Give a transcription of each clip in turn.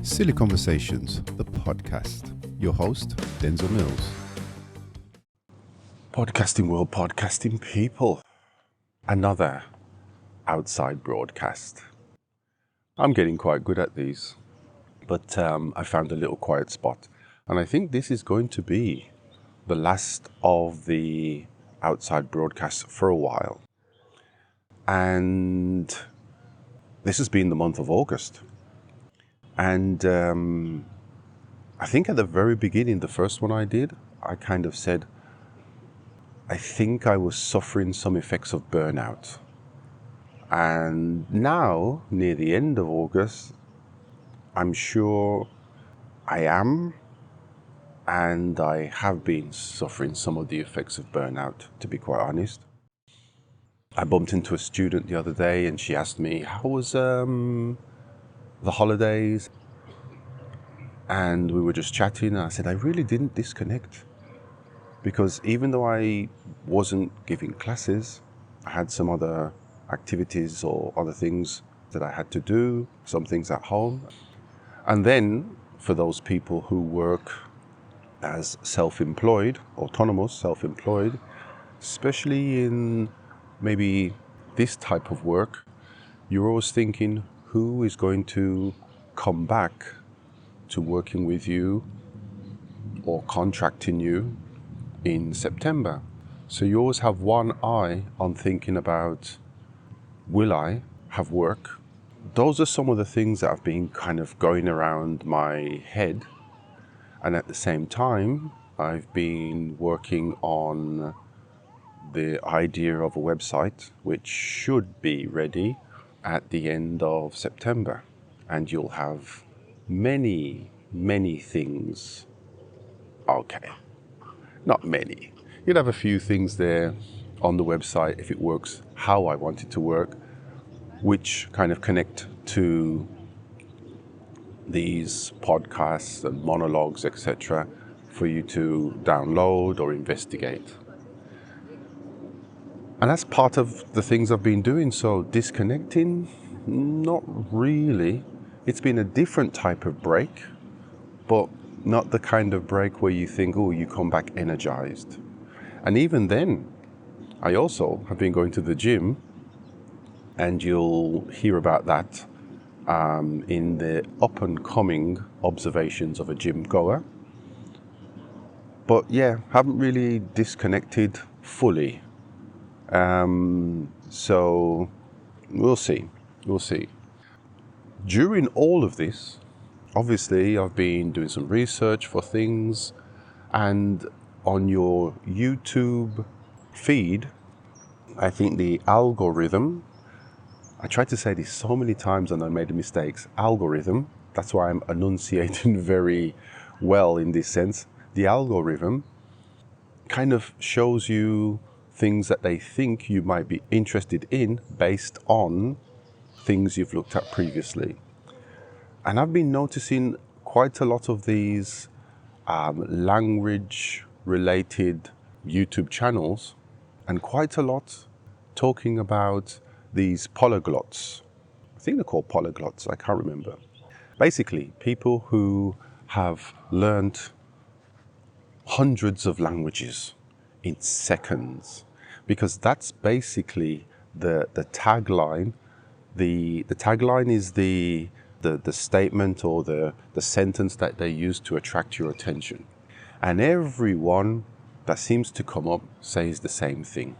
Silly Conversations, the podcast. Your host, Denzle Mills. Podcasting world, podcasting people. Another outside broadcast. I'm getting quite good at these, but I found a little quiet spot. And I think this is going to be the last of the outside broadcasts for a while. And this has been the month of August. And I think at the very beginning, the first one I did, I kind of said, I think I was suffering some effects of burnout. And now, near the end of August, I'm sure I am, and I have been suffering some of the effects of burnout, to be quite honest. I bumped into a student the other day and she asked me, how was the holidays? And we were just chatting and I said, I really didn't disconnect. Because even though I wasn't giving classes, I had some other activities or other things that I had to do, some things at home. And then for those people who work as self-employed, autonomous, self-employed, especially in maybe this type of work, you're always thinking, who is going to come back to working with you or contracting you in September? So you always have one eye on thinking about, will I have work? Those are some of the things that have been kind of going around my head. And at the same time, I've been working on the idea of a website, which should be ready at the end of September. And you'll have many things. Okay, not many. You'll have a few things there on the website if it works how I want it to work, which kind of connect to these podcasts and monologues, etc., for you to download or investigate. And that's part of the things I've been doing. So disconnecting, not really. It's been a different type of break, but not the kind of break where you think, oh, you come back energized. And even then, I also have been going to the gym, and you'll hear about that in the up and coming observations of a gym goer. But yeah, haven't really disconnected fully. So we'll see. During all of this, obviously I've been doing some research for things, and on your YouTube feed, I think the algorithm, I tried to say this so many times and I made mistakes. Algorithm, that's why I'm enunciating very well in this sense. The algorithm kind of shows you things that they think you might be interested in based on things you've looked at previously. And I've been noticing quite a lot of these language related YouTube channels, and quite a lot talking about these polyglots. I think they're called polyglots, I can't remember. Basically, people who have learned hundreds of languages in seconds, because that's basically the tagline. The tagline is the statement or the sentence that they use to attract your attention. And everyone that seems to come up says the same thing.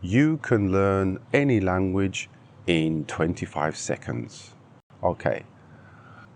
You can learn any language in 25 seconds. Okay,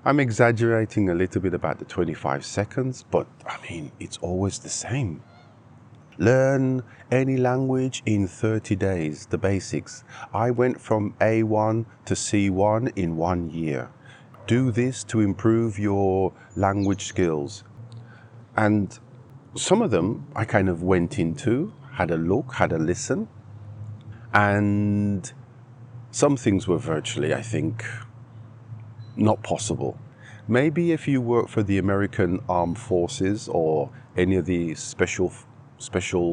I'm exaggerating a little bit about the 25 seconds, but I mean, it's always the same. Learn any language in 30 days, the basics. I went from A1 to C1 in 1 year. Do this to improve your language skills. And some of them I kind of went into, had a look, had a listen. And some things were virtually, I think, not possible. Maybe if you work for the American Armed Forces or any of the special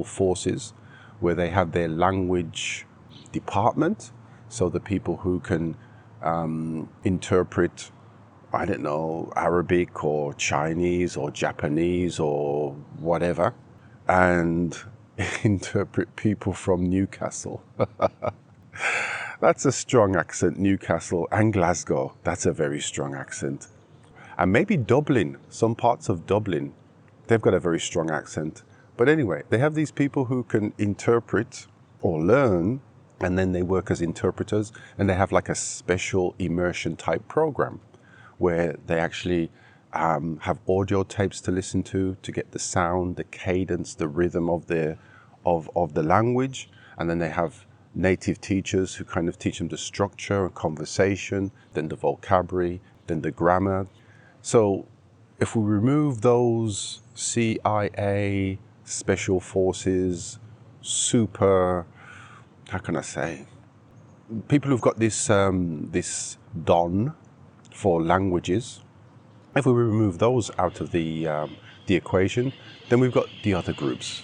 forces where they have their language department, so the people who can interpret I don't know, Arabic or Chinese or Japanese or whatever, and interpret people from Newcastle. That's a strong accent, Newcastle and Glasgow. That's a very strong accent. And maybe Dublin, some parts of Dublin, they've got a very strong accent. But anyway, they have these people who can interpret or learn, and then they work as interpreters, and they have like a special immersion type program where they actually have audio tapes to listen to get the sound, the cadence, the rhythm of the language. And then they have native teachers who kind of teach them the structure and conversation, then the vocabulary, then the grammar. So if we remove those CIA, special forces, super, how can I say, people who've got this don for languages, if we remove those out of the equation, then we've got the other groups.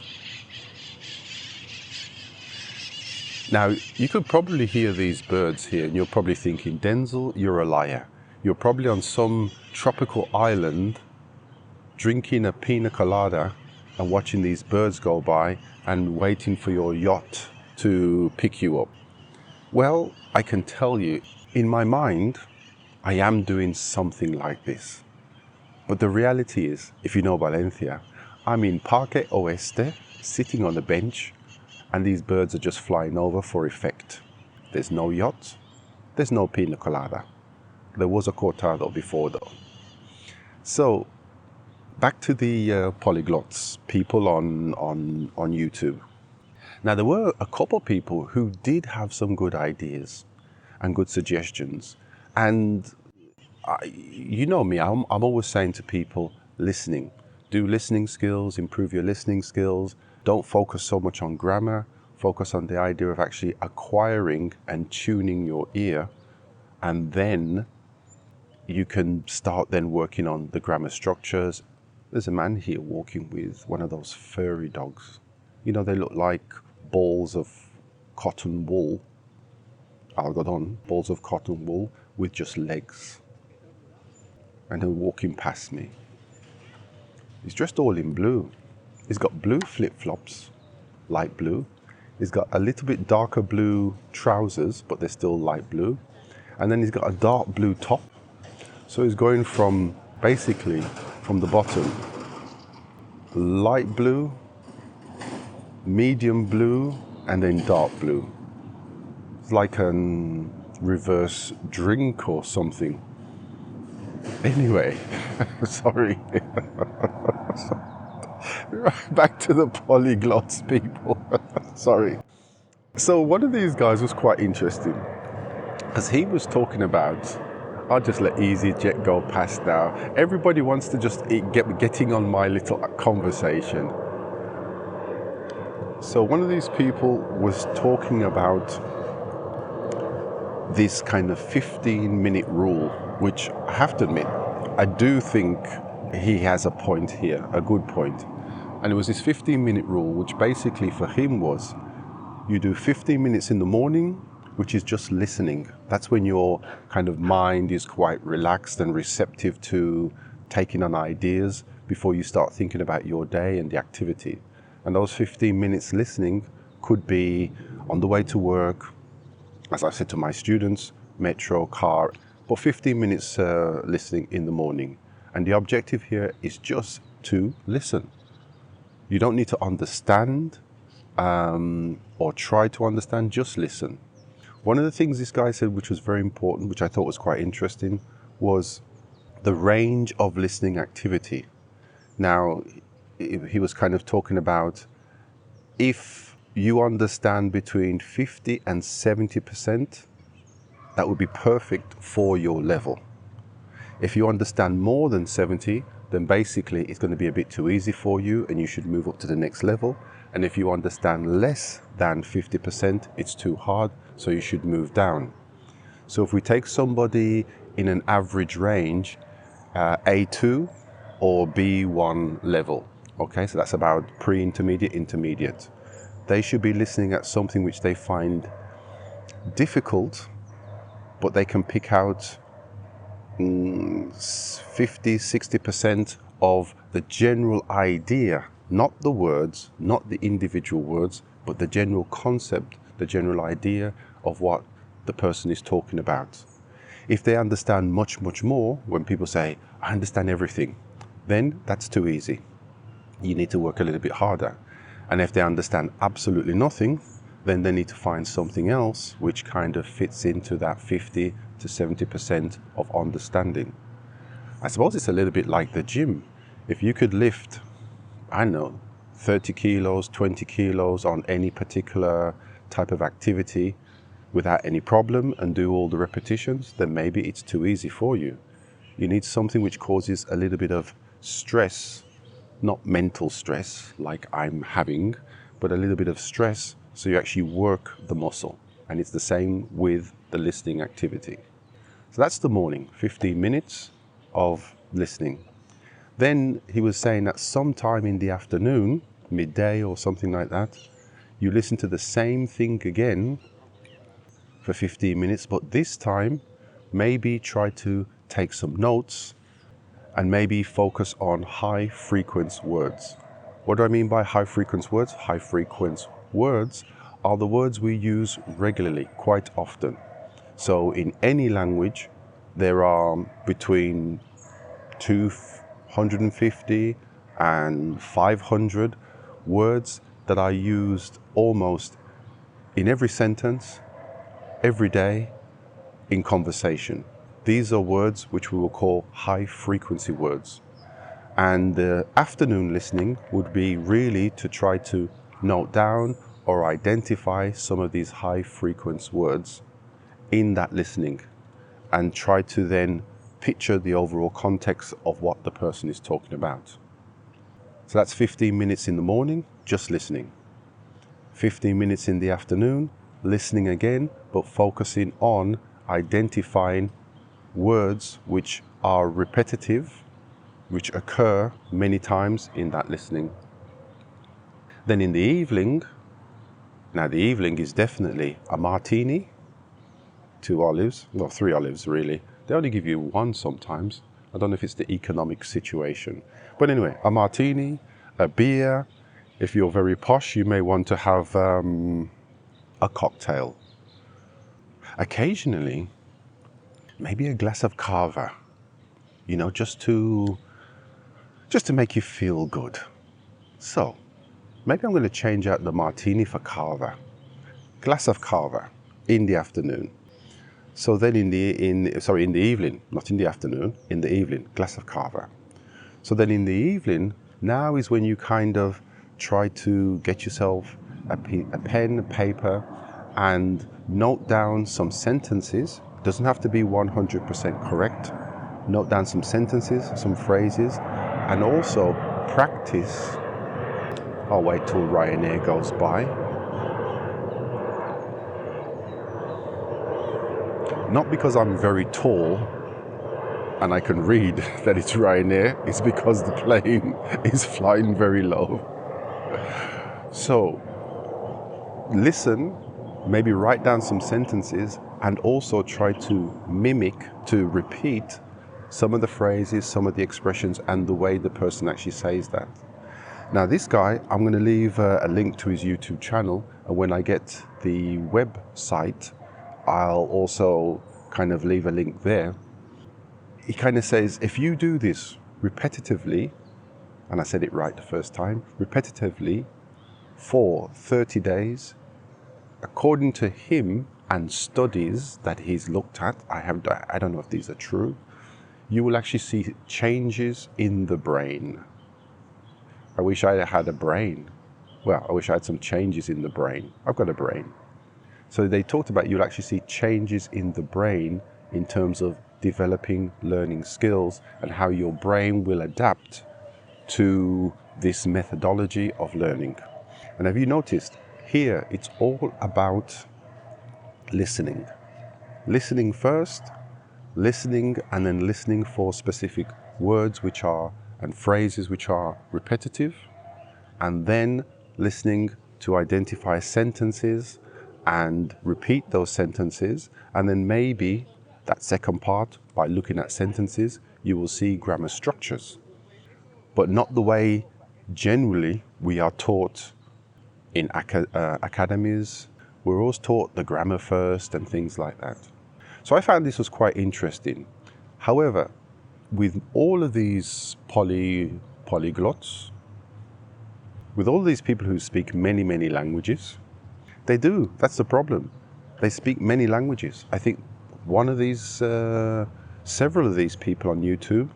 Now, you could probably hear these birds here, and you're probably thinking, Denzle, you're a liar. You're probably on some tropical island drinking a pina colada and watching these birds go by and waiting for your yacht to pick you up. Well, I can tell you, in my mind, I am doing something like this. But the reality is, if you know Valencia, I'm in Parque Oeste, sitting on a bench, and these birds are just flying over for effect. There's no yacht, there's no pina colada. There was a cortado before though. So, back to the polyglots, people on YouTube. Now, there were a couple people who did have some good ideas and good suggestions. And you know me, I'm always saying to people, listening. Do listening skills, improve your listening skills. Don't focus so much on grammar. Focus on the idea of actually acquiring and tuning your ear. And then you can start then working on the grammar structures. There's a man here walking with one of those furry dogs. You know, they look like balls of cotton wool, algodon, balls of cotton wool with just legs. And they're walking past me. He's dressed all in blue. He's got blue flip-flops, light blue. He's got a little bit darker blue trousers, but they're still light blue. And then he's got a dark blue top. So he's going from, basically, from the bottom, light blue, medium blue, and then dark blue. It's like a reverse drink or something. Anyway, sorry. Back to the polyglots, people. Sorry. So one of these guys was quite interesting, because he was talking about, I'll just let EasyJet go past now. Everybody wants to just getting on my little conversation. So one of these people was talking about this kind of 15-minute rule, which I have to admit, I do think he has a point here, a good point. And it was this 15-minute rule, which basically for him was, you do 15 minutes in the morning, which is just listening. That's when your kind of mind is quite relaxed and receptive to taking on ideas before you start thinking about your day and the activity. And those 15 minutes listening could be on the way to work, as I said to my students, metro, car, but 15 minutes listening in the morning. And the objective here is just to listen. You don't need to understand or try to understand, just listen. One of the things this guy said, which was very important, which I thought was quite interesting, was the range of listening activity. Now, he was kind of talking about if you understand between 50 and 70%, that would be perfect for your level. If you understand more than 70, then basically it's going to be a bit too easy for you and you should move up to the next level. And if you understand less than 50%, it's too hard, so you should move down. So if we take somebody in an average range, A2 or B1 level, okay, so that's about pre-intermediate, intermediate. They should be listening at something which they find difficult, but they can pick out 50, 60% of the general idea, not the words, not the individual words, but the general concept, the general idea of what the person is talking about. If they understand much, much more, when people say, I understand everything, then that's too easy. You need to work a little bit harder. And if they understand absolutely nothing, then they need to find something else which kind of fits into that 50 to 70% of understanding. I suppose it's a little bit like the gym. If you could lift, I don't know, 30 kilos, 20 kilos on any particular type of activity without any problem and do all the repetitions, then maybe it's too easy for you. You need something which causes a little bit of stress, not mental stress like I'm having, but a little bit of stress so you actually work the muscle. And it's the same with the listening activity. So that's the morning, 15 minutes of listening. Then he was saying that sometime in the afternoon, midday or something like that, you listen to the same thing again for 15 minutes, but this time maybe try to take some notes and maybe focus on high frequency words. What do I mean by high frequency words? High frequency words are the words we use regularly, quite often. So in any language, there are between 250 and 500 words that are used almost in every sentence, every day, in conversation. These are words which we will call high frequency words. And the afternoon listening would be really to try to note down or identify some of these high frequency words in that listening and try to then picture the overall context of what the person is talking about. So that's 15 minutes in the morning, just listening. 15 minutes in the afternoon, listening again, but focusing on identifying words which are repetitive, which occur many times in that listening. Then in the evening, now the evening is definitely a martini, 2 olives, well 3 olives really. They only give you 1 sometimes. I don't know if it's the economic situation. But anyway, a martini, a beer. If you're very posh, you may want to have a cocktail. Occasionally, maybe a glass of cava, you know, just to make you feel good. So, maybe I'm going to change out the martini for cava. Glass of cava in the afternoon. So then in the evening, not in the afternoon, in the evening, glass of cava. So then in the evening, now is when you kind of try to get yourself a pen, paper, and note down some sentences. It doesn't have to be 100% correct. Note down some sentences, some phrases, and also practice. I'll wait till Ryanair goes by. Not because I'm very tall and I can read that it's Ryanair, it's because the plane is flying very low. So, listen, maybe write down some sentences and also try to mimic, to repeat some of the phrases, some of the expressions and the way the person actually says that. Now this guy, I'm going to leave a link to his YouTube channel, and when I get the website, I'll also kind of leave a link there. He kind of says, if you do this repetitively, and I said it right the first time, repetitively for 30 days, according to him and studies that he's looked at, I don't know if these are true, you will actually see changes in the brain. I wish I had a brain. Well, I wish I had some changes in the brain. I've got a brain. So they talked about you'll actually see changes in the brain in terms of developing learning skills and how your brain will adapt to this methodology of learning. And have you noticed, here it's all about listening. Listening first, listening and then listening for specific words and phrases which are repetitive, and then listening to identify sentences and repeat those sentences, and then maybe that second part by looking at sentences, you will see grammar structures, but not the way generally we are taught in academies. We're always taught the grammar first and things like that. So I found this was quite interesting. However, with all of these polyglots, with all these people who speak many, many languages, that's the problem. They speak many languages. I think one of these, several of these people on YouTube,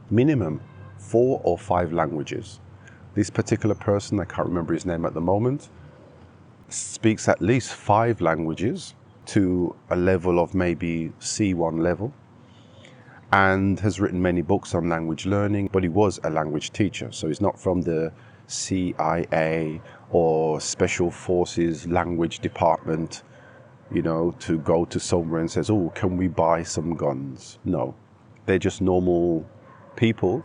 minimum 4 or 5 languages. This particular person, I can't remember his name at the moment, speaks at least 5 languages to a level of maybe C1 level, and has written many books on language learning, but he was a language teacher. So he's not from the CIA or Special Forces language department, you know, to go to somewhere and says, oh, can we buy some guns? No, they're just normal people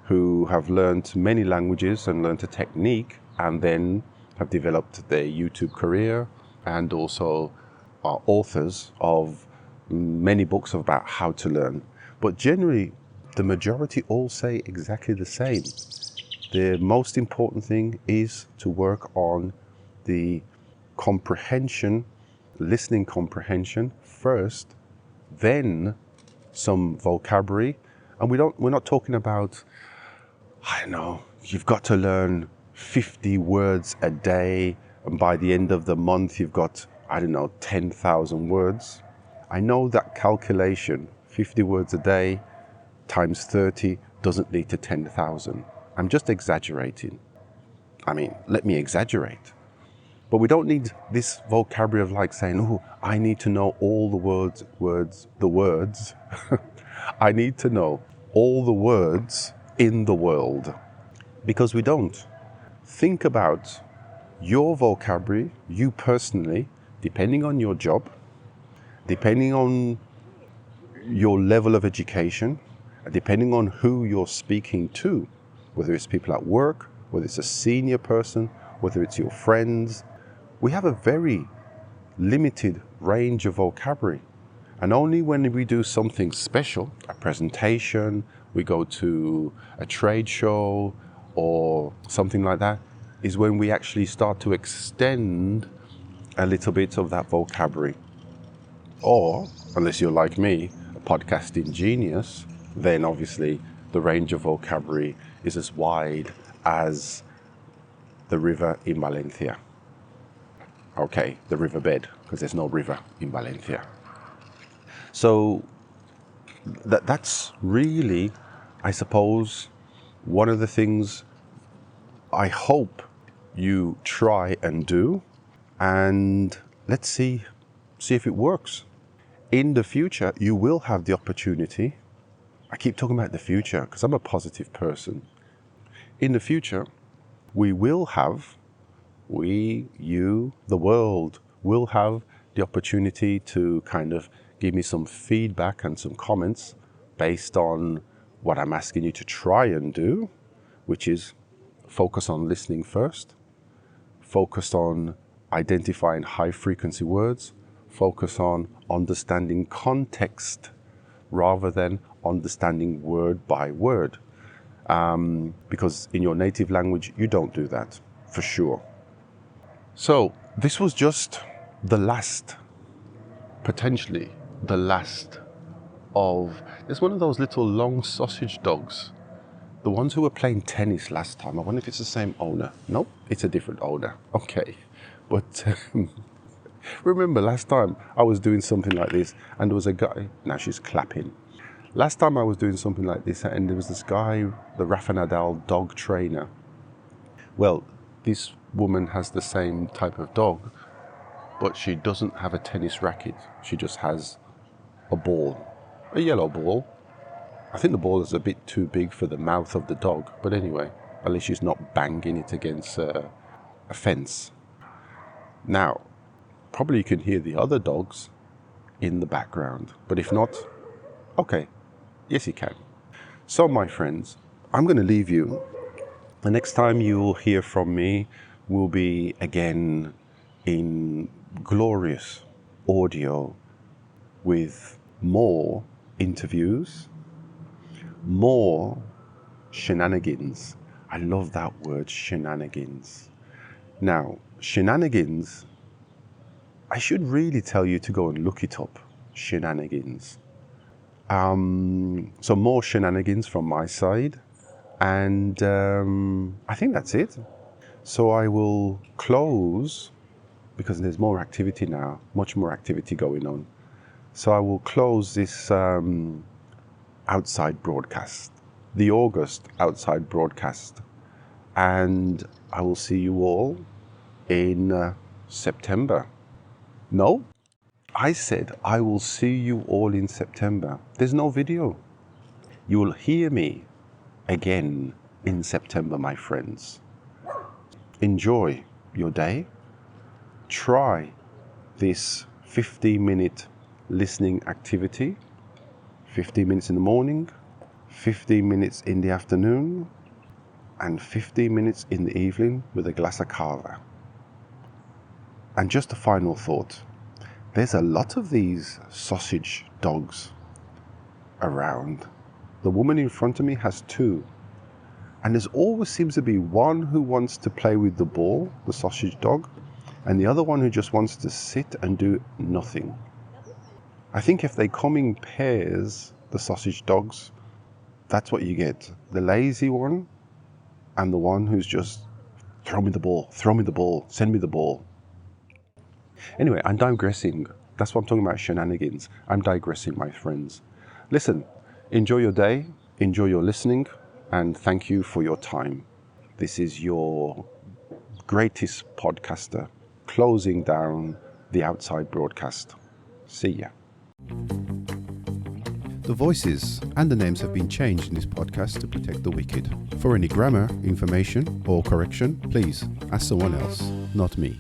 who have learned many languages and learned a technique, and then have developed their YouTube career, and also are authors of many books about how to learn. But generally, the majority all say exactly the same. The most important thing is to work on the comprehension, listening comprehension first, then some vocabulary. And we're not talking about, I don't know, you've got to learn 50 words a day, and by the end of the month you've got, I don't know, 10,000 words. I know that calculation, 50 words a day times 30 doesn't lead to 10,000. I'm just exaggerating. I mean, let me exaggerate. But we don't need this vocabulary of like saying, oh, I need to know all the words. I need to know all the words in the world, because we don't. Think about your vocabulary, you personally, depending on your job, depending on your level of education, depending on who you're speaking to, whether it's people at work, whether it's a senior person, whether it's your friends. We have a very limited range of vocabulary. And only when we do something special, a presentation, we go to a trade show or something like that, is when we actually start to extend a little bit of that vocabulary. Or, unless you're like me, a podcasting genius, then obviously the range of vocabulary is as wide as the river in Valencia. Okay, the riverbed, because there's no river in Valencia. So that's really, I suppose, one of the things I hope you try and do, and let's see if it works. In the future, you will have the opportunity. I keep talking about the future because I'm a positive person. In the future, you, the world, will have the opportunity to kind of give me some feedback and some comments based on what I'm asking you to try and do, which is focus on listening first, focus on identifying high frequency words, focus on understanding context rather than understanding word by word. Because in your native language, you don't do that, for sure. So this was just the last, potentially the last of, there's one of those little long sausage dogs, the ones who were playing tennis last time. I wonder if it's the same owner. Nope, it's a different owner. Okay, but remember last time I was doing something like this and there was a guy, now she's clapping. Last time I was doing something like this and there was this guy, the Rafa Nadal dog trainer. Well, this woman has the same type of dog, but she doesn't have a tennis racket. She just has a ball, a yellow ball. I think the ball is a bit too big for the mouth of the dog, but anyway, at least she's not banging it against a fence. Now, probably you can hear the other dogs in the background, but if not, okay, yes you can. So my friends, I'm going to leave you. The next time you'll hear from me will be again in glorious audio with more interviews, more shenanigans. I love that word, shenanigans. Now, shenanigans, I should really tell you to go and look it up, shenanigans. So more shenanigans from my side, and I think that's it. So I will close, because there's more activity now, much more activity going on. So I will close this outside broadcast, the August outside broadcast, and I will see you all in September. No, I said I will see you all in September. There's no video. You will hear me again in September, my friends. Enjoy your day. Try this 15-minute listening activity. 15 minutes in the morning, 15 minutes in the afternoon, and 15 minutes in the evening with a glass of cava. And just a final thought. There's a lot of these sausage dogs around. The woman in front of me has 2. And there's always seems to be one who wants to play with the ball, the sausage dog, and the other one who just wants to sit and do nothing. I think if they come in pairs, the sausage dogs, that's what you get. The lazy one and the one who's just, throw me the ball, send me the ball. Anyway, I'm digressing. That's what I'm talking about, shenanigans. I'm digressing, my friends. Listen, enjoy your day, enjoy your listening, and thank you for your time. This is your greatest podcaster closing down the outside broadcast. See ya. The voices and the names have been changed in this podcast to protect the wicked. For any grammar, information, or correction, please ask someone else, not me.